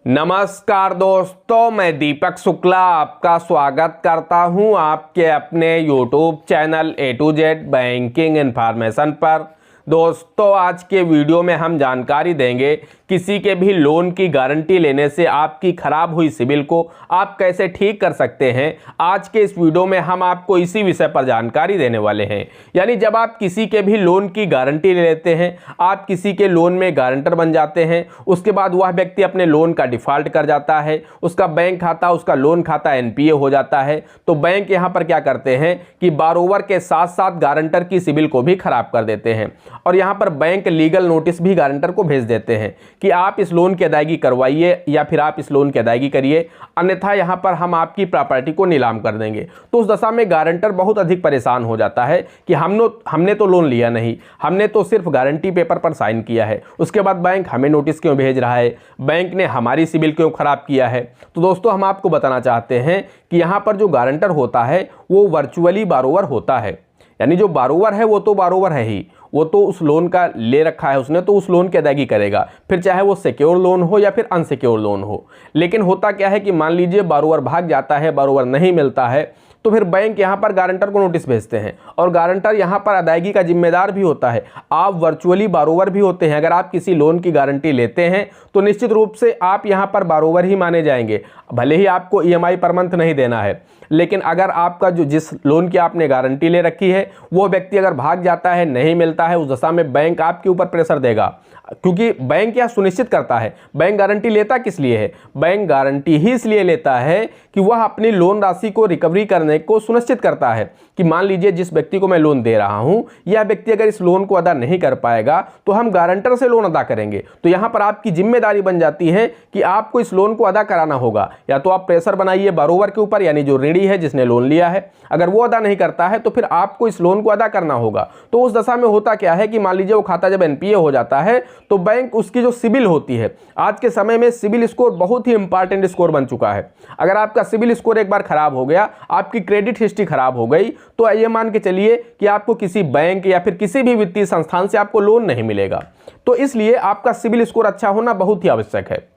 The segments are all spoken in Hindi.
नमस्कार दोस्तों, मैं दीपक शुक्ला आपका स्वागत करता हूं आपके अपने YouTube channel A to Z banking information पर। दोस्तों, आज के वीडियो में हम जानकारी देंगे किसी के भी लोन की गारंटी लेने से आपकी खराब हुई सिबिल को आप कैसे ठीक कर सकते हैं। आज के इस वीडियो में हम आपको इसी विषय पर जानकारी देने वाले हैं। यानी जब आप किसी के भी लोन की गारंटी ले लेते हैं, आप किसी के लोन में गारंटर बन जाते हैं, उसके बाद वह व्यक्ति अपने लोन का डिफॉल्ट कर जाता है, उसका बैंक खाता, उसका लोन खाता NPA हो जाता है, तो बैंक यहाँ पर क्या करते हैं कि बारोवर के साथ साथ गारंटर की सिबिल को भी खराब कर देते हैं और यहाँ पर बैंक लीगल नोटिस भी गारंटर को भेज देते हैं कि आप इस लोन की अदायगी करवाइए या फिर आप इस लोन की अदायगी करिए, अन्यथा यहाँ पर हम आपकी प्रॉपर्टी को नीलाम कर देंगे। तो उस दशा में गारंटर बहुत अधिक परेशान हो जाता है कि हमने तो लोन लिया नहीं, हमने तो सिर्फ गारंटी पेपर पर साइन किया है, उसके बाद बैंक हमें नोटिस क्यों भेज रहा है, बैंक ने हमारी सिबिल क्यों खराब किया है। तो दोस्तों, हम आपको बताना चाहते हैं कि यहाँ पर जो गारंटर होता है वो वर्चुअली बारोवर होता है। यानी जो बारोवर है वो तो बारोवर है ही, वो तो उस लोन का ले रखा है उसने, तो उस लोन की अदायगी करेगा, फिर चाहे वो सिक्योर लोन हो या फिर अनसिक्योर लोन हो। लेकिन होता क्या है कि मान लीजिए बारोवर भाग जाता है, बारोवर नहीं मिलता है, तो फिर बैंक यहाँ पर गारंटर को नोटिस भेजते हैं और गारंटर यहाँ पर अदायगी का जिम्मेदार भी होता है। आप वर्चुअली बारोवर भी होते हैं। अगर आप किसी लोन की गारंटी लेते हैं तो निश्चित रूप से आप यहाँ पर बारोवर ही माने जाएंगे, भले ही आपको EMI पर मंथ नहीं देना है। लेकिन अगर आपका जिस लोन की आपने गारंटी ले रखी है वो व्यक्ति अगर भाग जाता है, नहीं मिलता है, उस दशा में बैंक आपके ऊपर प्रेशर देगा, क्योंकि बैंक यह सुनिश्चित करता है। बैंक गारंटी लेता किस लिए है? बैंक गारंटी ही इसलिए लेता है कि वह अपनी लोन राशि को रिकवरी करने को सुनिश्चित करता है कि मान लीजिए जिस व्यक्ति को मैं लोन दे रहा हूं, यह व्यक्ति अगर इस लोन को अदा नहीं कर पाएगा तो हम गारंटर से लोन अदा करेंगे। तो यहां पर आपकी जिम्मेदारी बन जाती है कि आपको इस लोन को अदा कराना होगा। या तो आप प्रेशर बनाइए बारोवर के ऊपर, यानी जो ऋणी है जिसने लोन लिया है, अगर वो अदा नहीं करता है तो फिर आपको इस लोन को अदा करना होगा। तो उस दशा में होता क्या है कि मान लीजिए वो खाता जब NPA हो जाता है तो बैंक उसकी जो सिबिल होती है, आज के समय में सिबिल स्कोर बहुत ही इंपॉर्टेंट स्कोर बन चुका है। अगर आपका सिबिल स्कोर एक बार खराब हो गया, आपकी क्रेडिट हिस्ट्री खराब हो गई, तो ये मान के चलिए कि आपको किसी बैंक या फिर किसी भी वित्तीय संस्थान से आपको लोन नहीं मिलेगा। तो इसलिए आपका सिबिल स्कोर अच्छा होना बहुत ही आवश्यक है।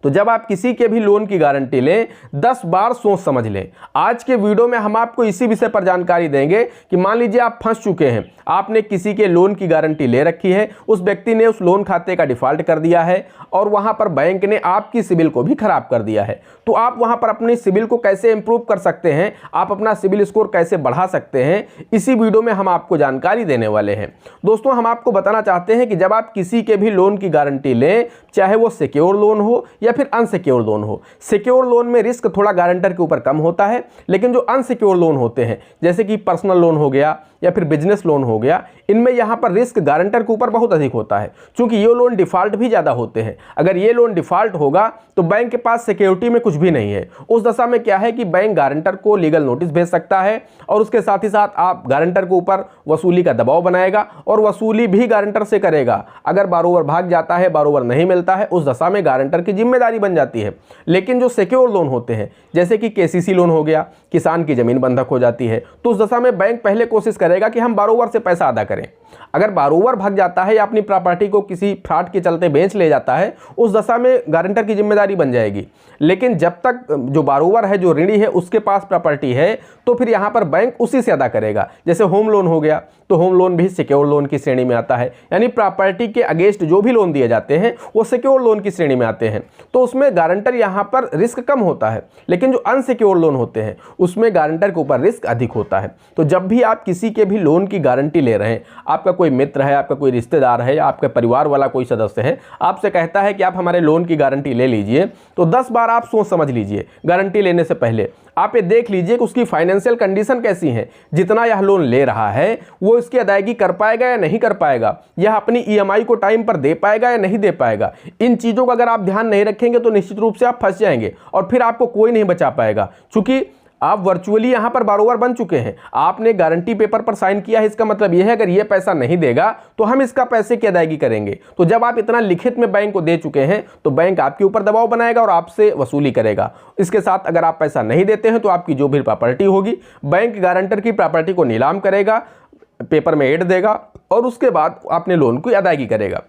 तो जब आप किसी के भी लोन की गारंटी लें, 10 बार सोच समझ लें। आज के वीडियो में हम आपको इसी विषय पर जानकारी देंगे कि मान लीजिए आप फंस चुके हैं, आपने किसी के लोन की गारंटी ले रखी है, उस व्यक्ति ने उस लोन खाते का डिफॉल्ट कर दिया है और वहां पर बैंक ने आपकी सिबिल को भी खराब कर दिया है। तो आप वहां पर अपनी सिबिल को कैसे इंप्रूव कर सकते हैं, आप अपना सिबिल स्कोर कैसे बढ़ा सकते हैं, इसी वीडियो में हम आपको जानकारी देने वाले हैं। दोस्तों, हम आपको बताना चाहते हैं कि जब आप किसी के भी लोन की गारंटी लें, चाहे वो सिक्योर लोन हो या फिर अनसिक्योर लोन हो, सिक्योर लोन में रिस्क थोड़ा गारंटर के ऊपर कम होता है, लेकिन जो अनसिक्योर लोन होते हैं जैसे कि पर्सनल लोन हो गया या फिर बिजनेस लोन हो गया, इनमें यहाँ पर रिस्क गारंटर के ऊपर बहुत अधिक होता है, क्योंकि ये लोन डिफॉल्ट भी ज़्यादा होते हैं। अगर ये लोन डिफॉल्ट होगा तो बैंक के पास सिक्योरिटी में कुछ भी नहीं है। उस दशा में क्या है कि बैंक गारंटर को लीगल नोटिस भेज सकता है और उसके साथ ही साथ आप गारंटर के ऊपर वसूली का दबाव बनाएगा और वसूली भी गारंटर से करेगा। अगर बारोवर भाग जाता है, बारोवर नहीं मिलता है, उस दशा में गारंटर की जिम्मेदारी बन जाती है। लेकिन जो सिक्योर लोन होते हैं जैसे कि KCC लोन हो गया, किसान की जमीन बंधक हो जाती है, तो उस दशा में बैंक पहले कोशिश करेगा कि हम बारोवर से पैसा अदा करें। अगर बारोवर भाग जाता है या अपनी प्रॉपर्टी को किसी फ्रॉड के चलते बेच ले जाता है, उस दशा में गारंटर की जिम्मेदारी बन जाएगी। लेकिन जब तक जो बारोवर है, जो ऋणी है, उसके पास प्रॉपर्टी है, तो फिर यहाँ पर बैंक उसी से अदा करेगा। जैसे होम लोन हो गया, तो होम लोन भी सिक्योर लोन की श्रेणी में आता है। यानी प्रॉपर्टी के अगेंस्ट जो भी लोन दिए जाते हैं वो सिक्योर लोन की श्रेणी में आते हैं। तो उसमें गारंटर यहाँ पर रिस्क कम होता है, लेकिन जो अनसिक्योर लोन होते हैं उसमें गारंटर के ऊपर रिस्क अधिक होता है। तो जब भी आप किसी के भी लोन की गारंटी ले रहे हैं, आपका कोई मित्र है, आपका कोई रिश्तेदार है या आपके परिवार वाला कोई सदस्य है, आपसे कहता है कि आप हमारे लोन की गारंटी ले लीजिए, तो 10 बार आप सोच समझ लीजिए। गारंटी लेने से पहले आप ये देख लीजिए कि उसकी फाइनेंशियल कंडीशन कैसी है, जितना यह लोन ले रहा है वो इसकी अदायगी कर पाएगा या नहीं कर पाएगा, यह अपनी EMI को टाइम पर दे पाएगा या नहीं दे पाएगा। इन चीज़ों का अगर आप ध्यान नहीं रखेंगे तो निश्चित रूप से आप फंस जाएंगे और फिर आपको कोई नहीं बचा पाएगा, क्योंकि आप वर्चुअली यहां पर बारोवर बन चुके हैं। आपने गारंटी पेपर पर साइन किया है, इसका मतलब यह है अगर ये पैसा नहीं देगा तो हम इसका पैसे की अदायगी करेंगे। तो जब आप इतना लिखित में बैंक को दे चुके हैं तो बैंक आपके ऊपर दबाव बनाएगा और आपसे वसूली करेगा। इसके साथ अगर आप पैसा नहीं देते हैं तो आपकी जो भी प्रॉपर्टी होगी, बैंक गारंटर की प्रॉपर्टी को नीलाम करेगा, पेपर में ऐड देगा और उसके बाद अपने लोन की अदायगी करेगा।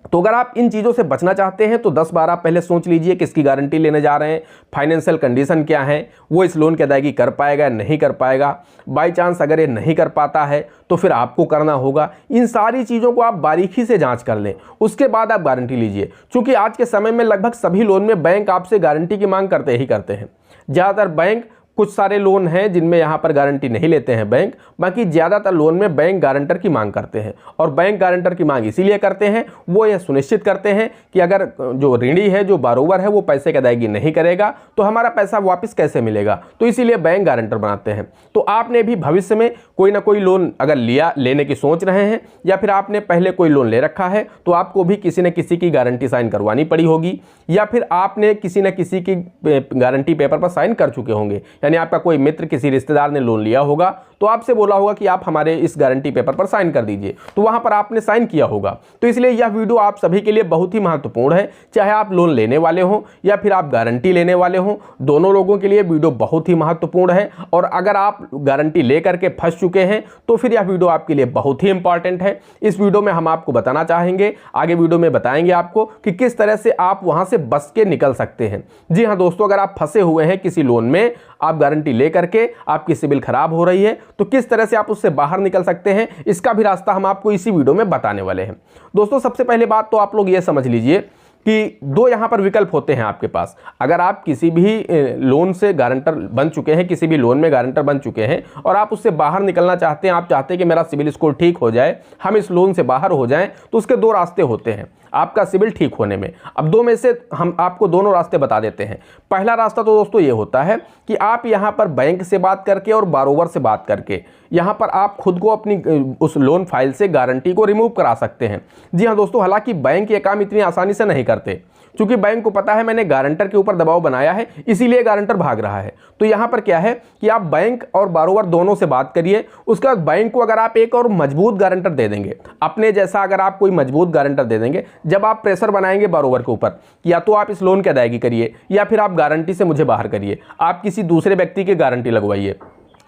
तो अगर आप इन चीज़ों से बचना चाहते हैं तो 10 बार आप पहले सोच लीजिए किसकी गारंटी लेने जा रहे हैं, फाइनेंशियल कंडीशन क्या है, वो इस लोन की अदायगी कर पाएगा नहीं कर पाएगा, बाई चांस अगर ये नहीं कर पाता है तो फिर आपको करना होगा। इन सारी चीज़ों को आप बारीकी से जांच कर लें, उसके बाद आप गारंटी लीजिए। क्योंकि आज के समय में लगभग सभी लोन में बैंक आपसे गारंटी की मांग करते ही करते हैं। ज़्यादातर बैंक, कुछ सारे लोन हैं जिनमें यहाँ पर गारंटी नहीं लेते हैं बैंक, बाकी ज़्यादातर लोन में बैंक गारंटर की मांग करते हैं। और बैंक गारंटर की मांग इसीलिए करते हैं, वो यह सुनिश्चित करते हैं कि अगर जो ऋणी है, जो बारोवर है, वो पैसे की अदायगी नहीं करेगा तो हमारा पैसा वापस कैसे मिलेगा। तो इसीलिए बैंक गारंटर बनाते हैं। तो आपने भी भविष्य में कोई ना कोई लोन अगर लेने की सोच रहे हैं या फिर आपने पहले कोई लोन ले रखा है तो आपको भी किसी न किसी की गारंटी साइन करवानी पड़ी होगी, या फिर आपने किसी न किसी की गारंटी पेपर पर साइन कर चुके होंगे। यानी आपका कोई मित्र, किसी रिश्तेदार ने लोन लिया होगा तो आपसे बोला होगा कि आप हमारे इस गारंटी पेपर पर साइन कर दीजिए, तो वहां पर आपने साइन किया होगा। तो इसलिए यह वीडियो आप सभी के लिए बहुत ही महत्वपूर्ण है, चाहे आप लोन लेने वाले हो या फिर आप गारंटी लेने वाले हो, दोनों लोगों के लिए वीडियो बहुत ही महत्वपूर्ण है। और अगर आप गारंटी लेकर के फंस चुके हैं तो फिर यह वीडियो आपके लिए बहुत ही इंपॉर्टेंट है। इस वीडियो में हम आपको बताना चाहेंगे, आगे वीडियो में बताएंगे आपको कि किस तरह से आप वहां से बच के निकल सकते हैं। जी हाँ दोस्तों, अगर आप फंसे हुए हैं किसी लोन में, आप गारंटी लेकर के आपकी सिबिल खराब हो रही है, तो किस तरह से आप उससे बाहर निकल सकते हैं, इसका भी रास्ता हम आपको इसी वीडियो में बताने वाले हैं। दोस्तों सबसे पहले बात तो आप लोग ये समझ लीजिए कि दो यहाँ पर विकल्प होते हैं आपके पास। अगर आप किसी भी लोन से गारंटर बन चुके हैं, किसी भी लोन में गारंटर बन चुके हैं और आप उससे बाहर निकलना चाहते हैं, आप चाहते हैं कि मेरा सिबिल स्कोर ठीक हो जाए, हम इस लोन से बाहर हो जाएं, तो उसके दो रास्ते होते हैं आपका सिबिल ठीक होने में। अब दो में से हम आपको दोनों रास्ते बता देते हैं। पहला रास्ता तो दोस्तों ये होता है कि आप यहाँ पर बैंक से बात करके और बारोवर से बात करके यहाँ पर आप खुद को अपनी उस लोन फाइल से गारंटी को रिमूव करा सकते हैं। जी हाँ दोस्तों, हालांकि बैंक ये काम इतनी आसानी से नहीं करते, क्योंकि बैंक को पता है मैंने गारंटर के ऊपर दबाव बनाया है, इसीलिए गारंटर भाग रहा है। तो यहाँ पर क्या है कि आप बैंक और बारोवर दोनों से बात करिए। उसके बाद बैंक को अगर आप एक और मजबूत गारंटर दे देंगे, अपने जैसा अगर आप कोई मजबूत गारंटर दे देंगे, जब आप प्रेशर बनाएंगे बारोवर के ऊपर या तो आप इस लोन की अदायगी करिए या फिर आप गारंटी से मुझे बाहर करिए, आप किसी दूसरे व्यक्ति की गारंटी लगवाइए।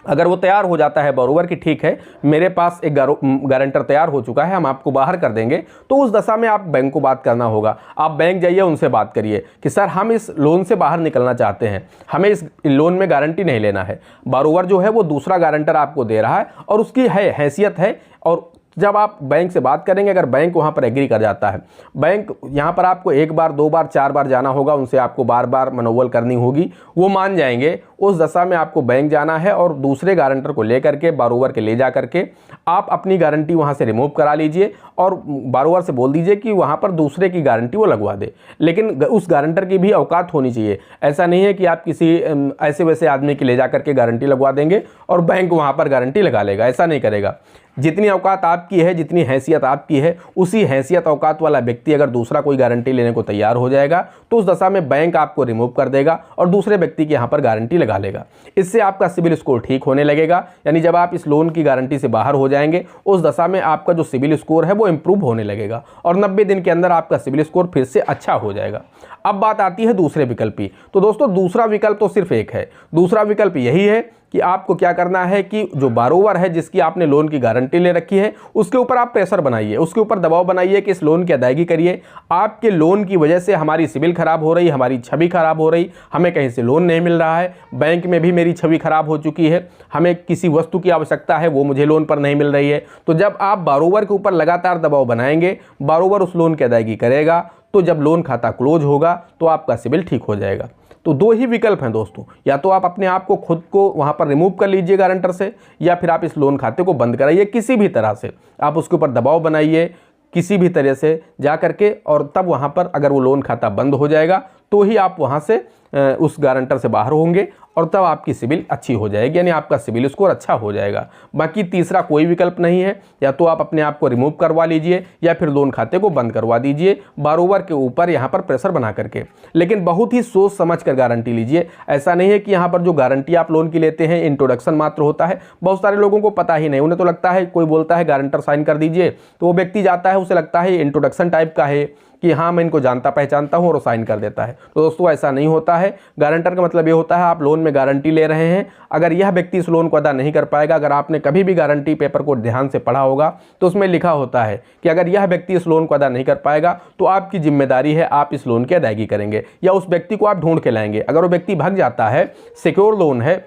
अगर वो तैयार हो जाता है बारोवर की ठीक है मेरे पास एक गारंटर तैयार हो चुका है, हम आपको बाहर कर देंगे, तो उस दशा में आप बैंक को बात करना होगा। आप बैंक जाइए, उनसे बात करिए कि सर हम इस लोन से बाहर निकलना चाहते हैं, हमें इस लोन में गारंटी नहीं लेना है। बारोवर जो है वो दूसरा गारंटर आपको दे रहा है और उसकी हैसियत है। और जब आप बैंक से बात करेंगे, अगर बैंक वहाँ पर एग्री कर जाता है, बैंक यहाँ पर आपको एक बार, दो बार, चार बार जाना होगा, उनसे आपको बार बार मनोवल करनी होगी, वो मान जाएंगे। उस दशा में आपको बैंक जाना है और दूसरे गारंटर को लेकर के बारोवर के ले जा करके आप अपनी गारंटी वहाँ से रिमूव करा लीजिए और बारोवर से बोल दीजिए कि वहाँ पर दूसरे की गारंटी वो लगवा दे। लेकिन उस गारंटर की भी औकात होनी चाहिए। ऐसा नहीं है कि आप किसी ऐसे वैसे आदमी की ले जा करके गारंटी लगवा देंगे और बैंक वहाँ पर गारंटी लगा लेगा, ऐसा नहीं करेगा। जितनी औकात आपकी है, जितनी हैसियत आपकी है, उसी हैसियत औकात वाला व्यक्ति अगर दूसरा कोई गारंटी लेने को तैयार हो जाएगा तो उस दशा में बैंक आपको रिमूव कर देगा और दूसरे व्यक्ति की यहाँ पर गारंटी लगा लेगा। इससे आपका सिबिल स्कोर ठीक होने लगेगा। यानी जब आप इस लोन की गारंटी से बाहर हो जाएंगे, उस दशा में आपका जो सिबिल स्कोर है वो इंप्रूव होने लगेगा और 90 दिन के अंदर आपका सिबिल स्कोर फिर से अच्छा हो जाएगा। अब बात आती है दूसरे विकल्प की। तो दोस्तों दूसरा विकल्प तो सिर्फ एक है। दूसरा विकल्प यही है कि आपको क्या करना है कि जो बारोवर है जिसकी आपने लोन की गारंटी ले रखी है, उसके ऊपर आप प्रेशर बनाइए, उसके ऊपर दबाव बनाइए कि इस लोन की अदायगी करिए। आपके लोन की वजह से हमारी सिबिल खराब हो रही, हमारी छवि खराब हो रही, हमें कहीं से लोन नहीं मिल रहा है, बैंक में भी मेरी छवि खराब हो चुकी है, हमें किसी वस्तु की आवश्यकता है वो मुझे लोन पर नहीं मिल रही है। तो जब आप बारोवर के ऊपर लगातार दबाव बनाएंगे, बारोवर उस लोन की अदायगी करेगा, तो जब लोन खाता क्लोज होगा तो आपका सिबिल ठीक हो जाएगा। तो दो ही विकल्प हैं दोस्तों, या तो आप अपने आप को खुद को वहाँ पर रिमूव कर लीजिए गारंटर से, या फिर आप इस लोन खाते को बंद कराइए। किसी भी तरह से आप उसके ऊपर दबाव बनाइए, किसी भी तरह से जा करके, और तब वहाँ पर अगर वो लोन खाता बंद हो जाएगा तो ही आप वहाँ से उस गारंटर से बाहर होंगे और तब आपकी सिबिल अच्छी हो जाएगी, यानी आपका सिबिल स्कोर अच्छा हो जाएगा। बाकी तीसरा कोई विकल्प नहीं है। या तो आप अपने आप को रिमूव करवा लीजिए या फिर लोन खाते को बंद करवा दीजिए बारोवर के ऊपर यहाँ पर प्रेशर बना करके। लेकिन बहुत ही सोच समझ कर गारंटी लीजिए। ऐसा नहीं है कि यहाँ पर जो गारंटी आप लोन की लेते हैं इंट्रोडक्शन मात्र होता है। बहुत सारे लोगों को पता ही नहीं, उन्हें तो लगता है, कोई बोलता है गारंटर साइन कर दीजिए, तो वो व्यक्ति जाता है, उसे लगता है इंट्रोडक्शन टाइप का है, कि हाँ मैं इनको जानता पहचानता हूँ और साइन कर देता है। तो दोस्तों ऐसा नहीं होता है। गारंटर का मतलब ये होता है आप लोन में गारंटी ले रहे हैं, अगर यह व्यक्ति इस लोन को अदा नहीं कर पाएगा, अगर आपने कभी भी गारंटी पेपर को ध्यान से पढ़ा होगा तो उसमें लिखा होता है कि अगर यह व्यक्ति इस लोन को अदा नहीं कर पाएगा तो आपकी जिम्मेदारी है आप इस लोन की अदायगी करेंगे या उस व्यक्ति को आप ढूंढ के लाएंगे। अगर वो व्यक्ति भाग जाता है, सिक्योर लोन है,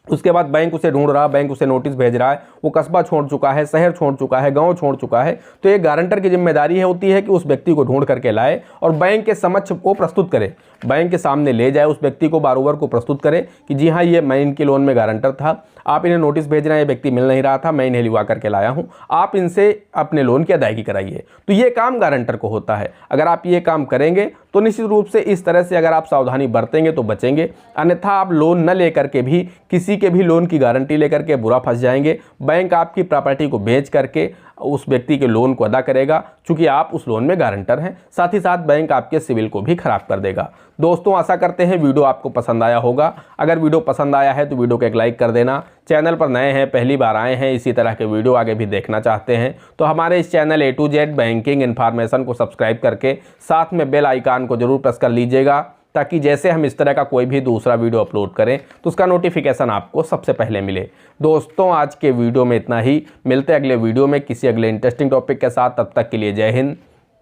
उसके बाद बैंक उसे ढूंढ रहा, बैंक उसे नोटिस भेज रहा है, वो कस्बा छोड़ चुका है, शहर छोड़ चुका है, गांव छोड़ चुका है, तो ये गारंटर की जिम्मेदारी होती है कि उस व्यक्ति को ढूंढ करके लाए और बैंक के समक्ष वो प्रस्तुत करे, बैंक के सामने ले जाए, उस व्यक्ति को बारोबर को प्रस्तुत करे कि जी हाँ ये मैं इनके लोन में गारंटर था, आप इन्हें नोटिस भेज रहे हैं, ये व्यक्ति मिल नहीं रहा था, मैं इन्हें लिवा करके लाया हूँ, आप इनसे अपने लोन की अदायगी कराइए। तो ये काम गारंटर को होता है। अगर आप ये काम करेंगे तो निश्चित रूप से इस तरह से अगर आप सावधानी बरतेंगे तो बचेंगे, अन्यथा आप लोन न लेकर के भी किसी के भी लोन की गारंटी लेकर के बुरा फंस जाएंगे। बैंक आपकी प्रॉपर्टी को बेच करके उस व्यक्ति के लोन को अदा करेगा, चूंकि आप उस लोन में गारंटर हैं। साथ ही साथ बैंक आपके सिविल को भी खराब कर देगा। दोस्तों आशा करते हैं वीडियो आपको पसंद आया होगा। अगर वीडियो पसंद आया है तो वीडियो को एक लाइक कर देना। चैनल पर नए हैं, पहली बार आए हैं, इसी तरह के वीडियो आगे भी देखना चाहते हैं तो हमारे इस channel A to Z banking information को सब्सक्राइब करके साथ में बेल आइकन को जरूर प्रेस कर लीजिएगा, ताकि जैसे हम इस तरह का कोई भी दूसरा वीडियो अपलोड करें तो उसका नोटिफिकेशन आपको सबसे पहले मिले। दोस्तों आज के वीडियो में इतना ही, मिलते हैं अगले वीडियो में किसी अगले इंटरेस्टिंग टॉपिक के साथ। तब तक के लिए जय हिंद,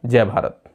जय भारत।